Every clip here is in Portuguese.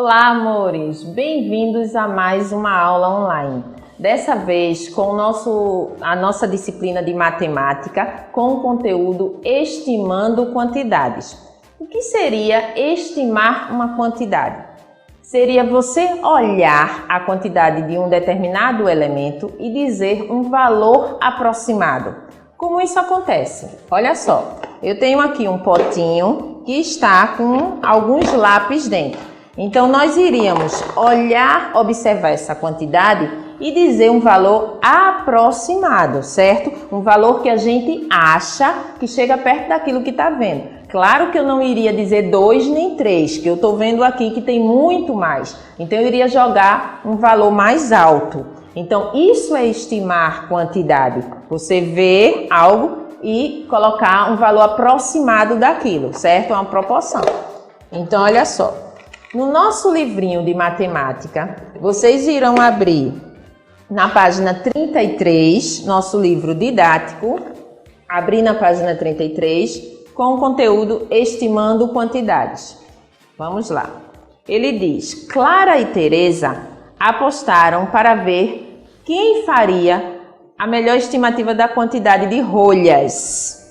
Olá, amores! Bem-vindos a mais uma aula online. Dessa vez com a nossa disciplina de matemática com o conteúdo Estimando Quantidades. O que seria estimar uma quantidade? Seria você olhar a quantidade de um determinado elemento e dizer um valor aproximado. Como isso acontece? Olha só, eu tenho aqui um potinho que está com alguns lápis dentro. Então, nós iríamos observar essa quantidade e dizer um valor aproximado, certo? Um valor que a gente acha que chega perto daquilo que está vendo. Claro que eu não iria dizer 2 nem 3, que eu estou vendo aqui que tem muito mais. Então, eu iria jogar um valor mais alto. Então, isso é estimar quantidade. Você vê algo e colocar um valor aproximado daquilo, certo? É uma proporção. Então, olha só. No nosso livrinho de matemática, vocês irão abrir na página 33, nosso livro didático, abrir na página 33, com o conteúdo Estimando Quantidades. Vamos lá. Ele diz: Clara e Teresa apostaram para ver quem faria a melhor estimativa da quantidade de rolhas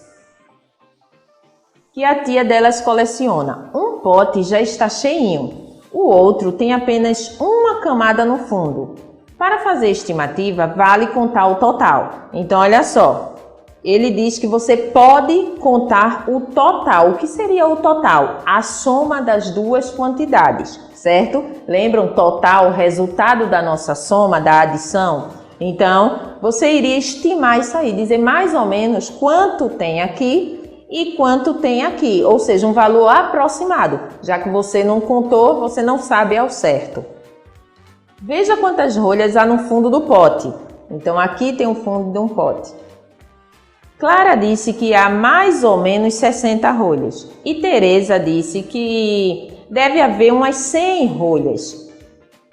que a tia delas coleciona. Um pote já está cheinho, o outro tem apenas uma camada no fundo. Para fazer estimativa, vale contar o total. Então, olha só, ele diz que você pode contar o total. O que seria o total? A soma das duas quantidades, certo? Lembram total, resultado da nossa soma, da adição? Então, você iria estimar isso aí, dizer mais ou menos quanto tem aqui e quanto tem aqui, ou seja, um valor aproximado, já que você não contou, você não sabe ao certo. Veja quantas rolhas há no fundo do pote. Então, aqui tem o fundo de um pote. Clara disse que há mais ou menos 60 rolhas e Teresa disse que deve haver umas 100 rolhas.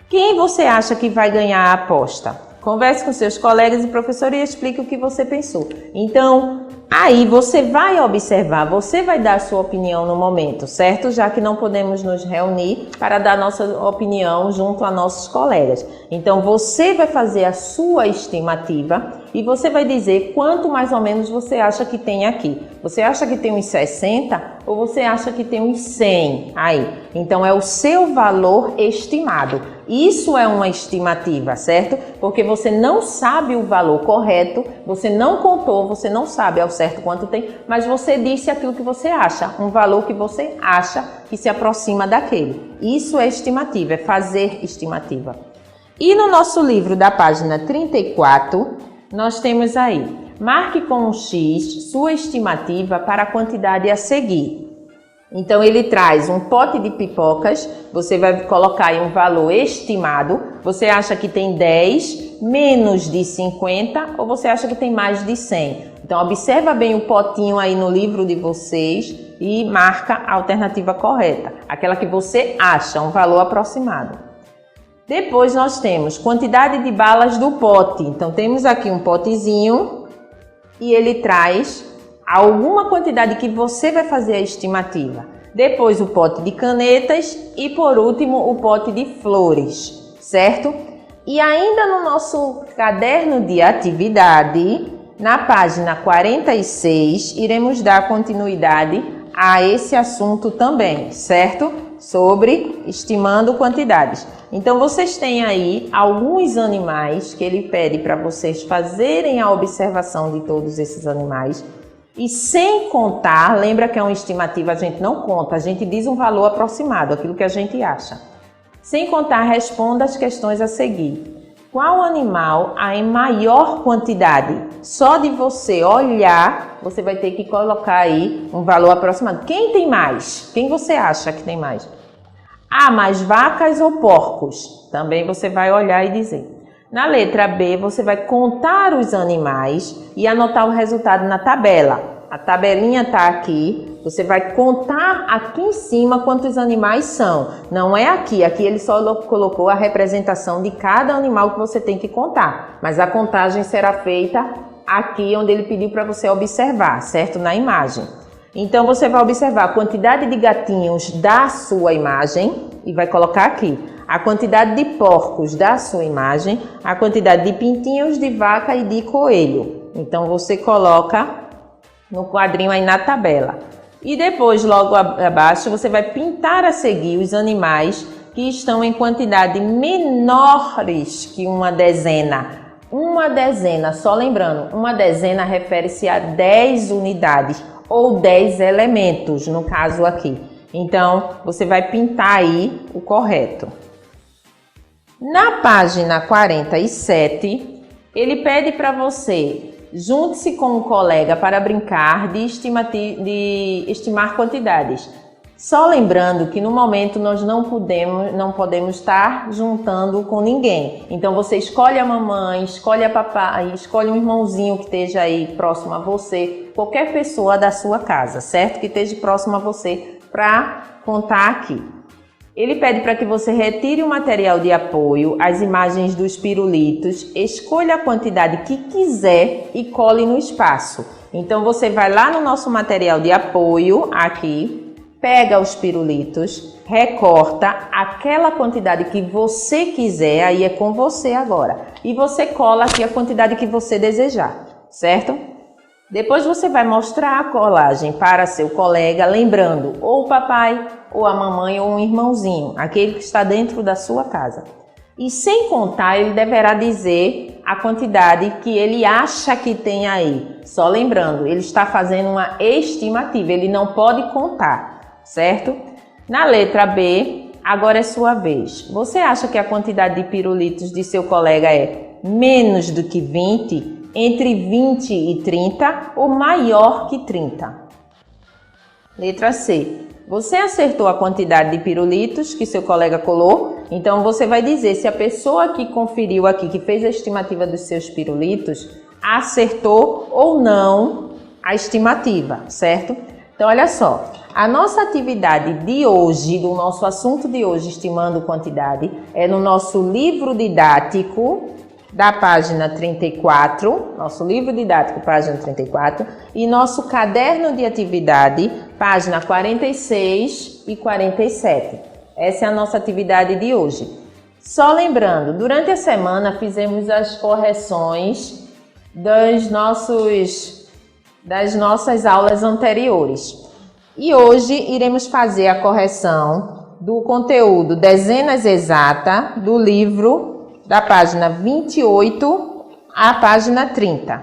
Quem você acha que vai ganhar a aposta? Converse com seus colegas e professor e explique o que você pensou. Então, aí você vai observar, você vai dar a sua opinião no momento, certo? Já que não podemos nos reunir para dar nossa opinião junto a nossos colegas. Então, você vai fazer a sua estimativa e você vai dizer quanto mais ou menos você acha que tem aqui. Você acha que tem uns 60 ou você acha que tem uns 100 aí? Então, é o seu valor estimado. Isso é uma estimativa, certo? Porque você não sabe o valor correto, você não contou, você não sabe ao certo quanto tem, mas você disse aquilo que você acha, um valor que você acha que se aproxima daquele. Isso é estimativa, é fazer estimativa. E no nosso livro da página 34, nós temos aí, marque com um X sua estimativa para a quantidade a seguir. Então, ele traz um pote de pipocas, você vai colocar aí um valor estimado, você acha que tem 10, menos de 50 ou você acha que tem mais de 100? Então, observa bem o potinho aí no livro de vocês e marca a alternativa correta, aquela que você acha, um valor aproximado. Depois, nós temos quantidade de balas do pote. Então, temos aqui um potezinho e ele traz alguma quantidade que você vai fazer a estimativa. Depois o pote de canetas e por último o pote de flores, certo? E ainda no nosso caderno de atividade, na página 46, iremos dar continuidade a esse assunto também, certo? Sobre estimando quantidades. Então, vocês têm aí alguns animais que ele pede para vocês fazerem a observação de todos esses animais. E sem contar, lembra que é uma estimativa, a gente não conta, a gente diz um valor aproximado, aquilo que a gente acha. Sem contar, responda as questões a seguir. Qual animal há em maior quantidade? Só de você olhar, você vai ter que colocar aí um valor aproximado. Quem tem mais? Quem você acha que tem mais? Há mais vacas ou porcos? Também você vai olhar e dizer. Na letra B, você vai contar os animais e anotar o resultado na tabela. A tabelinha está aqui, você vai contar aqui em cima quantos animais são. Não é aqui, aqui ele só colocou a representação de cada animal que você tem que contar. Mas a contagem será feita aqui onde ele pediu para você observar, certo? Na imagem. Então, você vai observar a quantidade de gatinhos da sua imagem, e vai colocar aqui a quantidade de porcos da sua imagem, a quantidade de pintinhos de vaca e de coelho. Então, você coloca no quadrinho aí na tabela. E depois, logo abaixo, você vai pintar a seguir os animais que estão em quantidade menores que uma dezena. Uma dezena, só lembrando, uma dezena refere-se a 10 unidades ou 10 elementos, no caso aqui. Então, você vai pintar aí o correto. Na página 47, ele pede para você: junte-se com um colega para brincar de estimar quantidades. Só lembrando que no momento nós não podemos estar juntando com ninguém. Então você escolhe a mamãe, escolhe a papai, escolhe um irmãozinho que esteja aí próximo a você, qualquer pessoa da sua casa, certo? Que esteja próximo a você para contar aqui. Ele pede para que você retire o material de apoio, as imagens dos pirulitos, escolha a quantidade que quiser e cole no espaço. Então você vai lá no nosso material de apoio, aqui, pega os pirulitos, recorta aquela quantidade que você quiser, aí é com você agora. E você cola aqui a quantidade que você desejar, certo? Depois você vai mostrar a colagem para seu colega, lembrando ou o papai, ou a mamãe, ou um irmãozinho, aquele que está dentro da sua casa. E sem contar, ele deverá dizer a quantidade que ele acha que tem aí. Só lembrando, ele está fazendo uma estimativa, ele não pode contar, certo? Na letra B, agora é sua vez. Você acha que a quantidade de pirulitos de seu colega é menos do que 20? Entre 20 e 30 ou maior que 30? Letra C. Você acertou a quantidade de pirulitos que seu colega colou? Então você vai dizer se a pessoa que conferiu aqui, que fez a estimativa dos seus pirulitos, acertou ou não a estimativa, certo? Então olha só, a nossa atividade de hoje, do nosso assunto de hoje, estimando quantidade, é no nosso livro didático, da página 34, nosso livro didático, página 34, e nosso caderno de atividade, página 46 e 47. Essa é a nossa atividade de hoje. Só lembrando, durante a semana fizemos as correções das nossas aulas anteriores. E hoje iremos fazer a correção do conteúdo Dezenas Exata do livro da página 28 à página 30.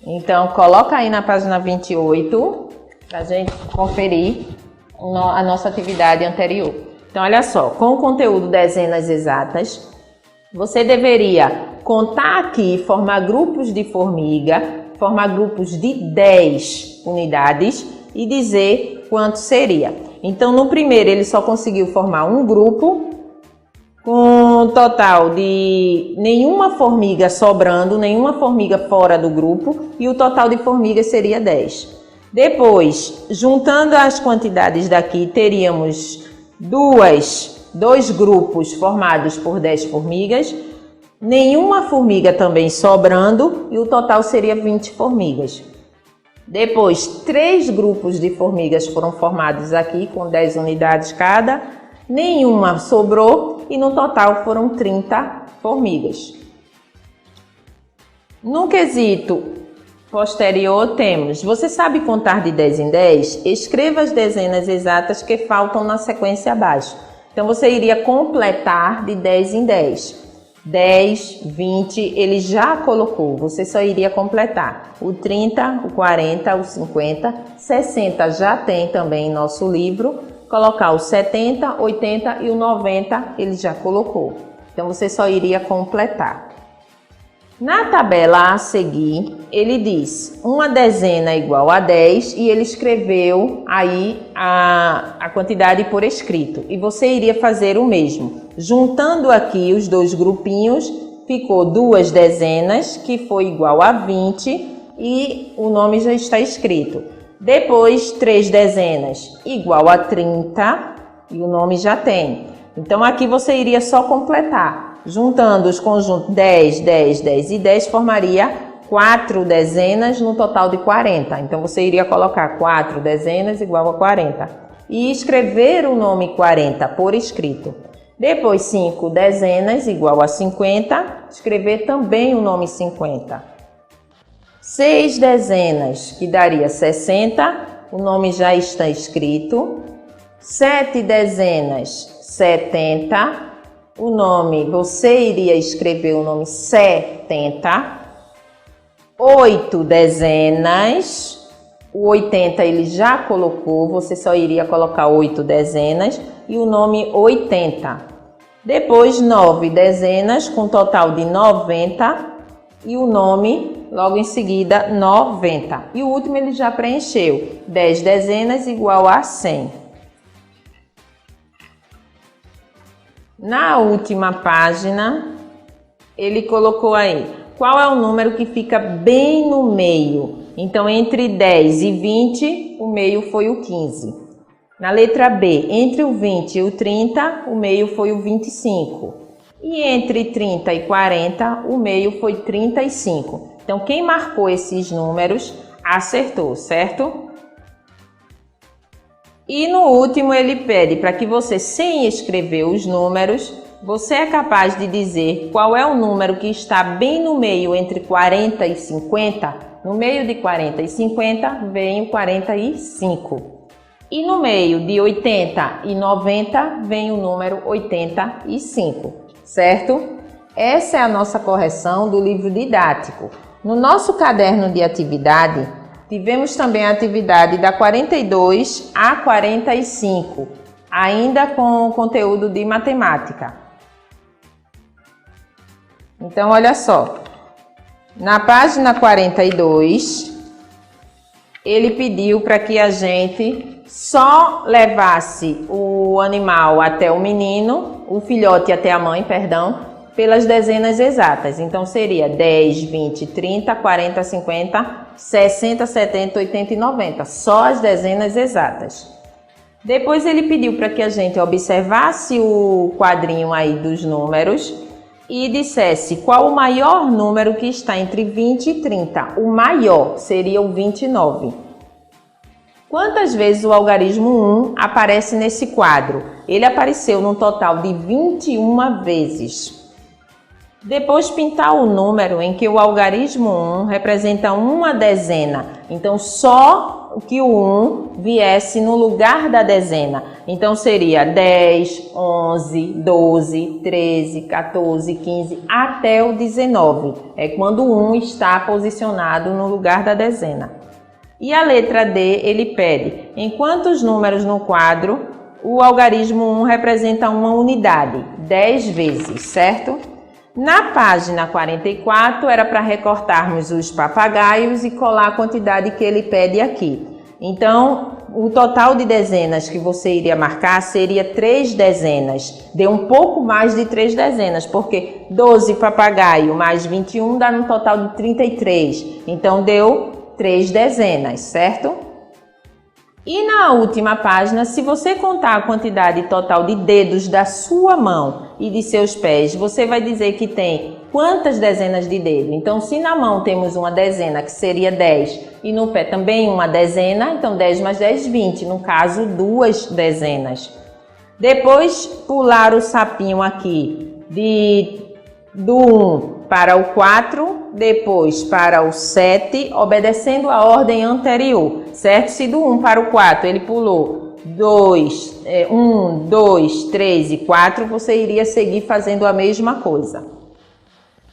Então, coloca aí na página 28 para a gente conferir a nossa atividade anterior. Então, olha só, com o conteúdo Dezenas Exatas, você deveria contar aqui, formar grupos de formiga, formar grupos de 10 unidades e dizer quanto seria. Então, no primeiro, ele só conseguiu formar um grupo, com um total de nenhuma formiga sobrando, nenhuma formiga fora do grupo, e o total de formigas seria 10. Depois, juntando as quantidades daqui, teríamos dois grupos formados por 10 formigas, nenhuma formiga também sobrando, e o total seria 20 formigas. Depois, 3 grupos de formigas foram formados aqui, com 10 unidades cada, nenhuma sobrou e no total foram 30 formigas. No quesito posterior temos, você sabe contar de 10 em 10? Escreva as dezenas exatas que faltam na sequência abaixo. Então você iria completar de 10 em 10. 10, 20, ele já colocou, você só iria completar. O 30, o 40, o 50, 60 já tem também em nosso livro. Colocar o 70, 80 e o 90 ele já colocou. Então você só iria completar. Na tabela a seguir, ele diz uma dezena é igual a 10 e ele escreveu aí a quantidade por escrito. E você iria fazer o mesmo. Juntando aqui os dois grupinhos, ficou 2 dezenas, que foi igual a 20 e o nome já está escrito. Depois, 3 dezenas igual a 30 e o nome já tem. Então, aqui você iria só completar. Juntando os conjuntos 10, 10, 10 e 10, formaria 4 dezenas no total de 40. Então, você iria colocar 4 dezenas igual a 40. e escrever o nome 40 por escrito. Depois 5 dezenas igual a 50, escrever também o nome 50. 6 dezenas, que daria 60, o nome já está escrito. 7 dezenas, 70, o nome, você iria escrever o nome 70. 8 dezenas, o 80 ele já colocou, você só iria colocar 8 dezenas e o nome 80. Depois 9 dezenas com total de 90 e o nome logo em seguida 90. E o último ele já preencheu, 10 dezenas igual a 100. Na última página ele colocou aí qual é o número que fica bem no meio. Então, entre 10 e 20, o meio foi o 15. Na letra B, entre o 20 e o 30, o meio foi o 25. E entre 30 e 40, o meio foi 35. Então, quem marcou esses números acertou, certo? E no último, ele pede para que você, sem escrever os números, você é capaz de dizer qual é o número que está bem no meio entre 40 e 50? No meio de 40 e 50 vem o 45. E no meio de 80 e 90 vem o número 85, certo? Essa é a nossa correção do livro didático. No nosso caderno de atividade, tivemos também a atividade da 42 a 45, ainda com conteúdo de matemática. Então, olha só, na página 42, ele pediu para que a gente só levasse o animal até o menino, o filhote até a mãe, perdão, pelas dezenas exatas. Então, seria 10, 20, 30, 40, 50, 60, 70, 80 e 90, só as dezenas exatas. Depois ele pediu para que a gente observasse o quadrinho aí dos números e dissesse qual o maior número que está entre 20 e 30. O maior seria o 29. Quantas vezes o algarismo 1 aparece nesse quadro? Ele apareceu num total de 21 vezes. Depois pintar o número em que o algarismo 1 representa uma dezena. Então, só que o 1 viesse no lugar da dezena. Então, seria 10, 11, 12, 13, 14, 15, até o 19. É quando o 1 está posicionado no lugar da dezena. E a letra D, ele pede, em quantos números no quadro o algarismo 1 representa uma unidade? 10 vezes, certo? Na página 44, era para recortarmos os papagaios e colar a quantidade que ele pede aqui. Então, o total de dezenas que você iria marcar seria 3 dezenas. Deu um pouco mais de 3 dezenas, porque 12 papagaio mais 21 dá um total de 33. Então, deu 3 dezenas, certo? E na última página, se você contar a quantidade total de dedos da sua mão e de seus pés, você vai dizer que tem quantas dezenas de dedo. Então, se na mão temos uma dezena, que seria 10, e no pé também uma dezena, então 10 mais 10, 20. No caso, 2 dezenas. Depois, pular o sapinho aqui do 1 para o 4, depois para o 7, obedecendo a ordem anterior, certo? Se do 1 para o 4 ele pulou 1, 2, 3 e 4, você iria seguir fazendo a mesma coisa.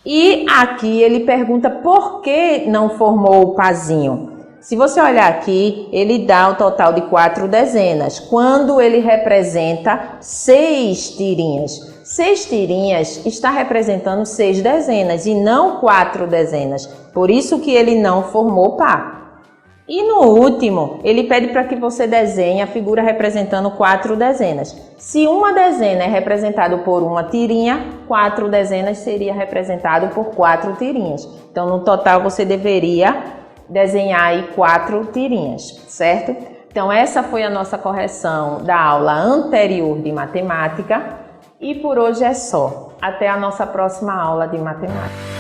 E aqui ele pergunta por que não formou o pazinho. Se você olhar aqui, ele dá o total de 4 dezenas, quando ele representa 6 tirinhas. 6 tirinhas está representando 6 dezenas e não 4 dezenas, por isso que ele não formou par. E no último, ele pede para que você desenhe a figura representando 4 dezenas. Se uma dezena é representada por uma tirinha, 4 dezenas seria representado por 4 tirinhas. Então, no total, você deveria desenhar aí 4 tirinhas, certo? Então, essa foi a nossa correção da aula anterior de matemática. E por hoje é só. Até a nossa próxima aula de matemática.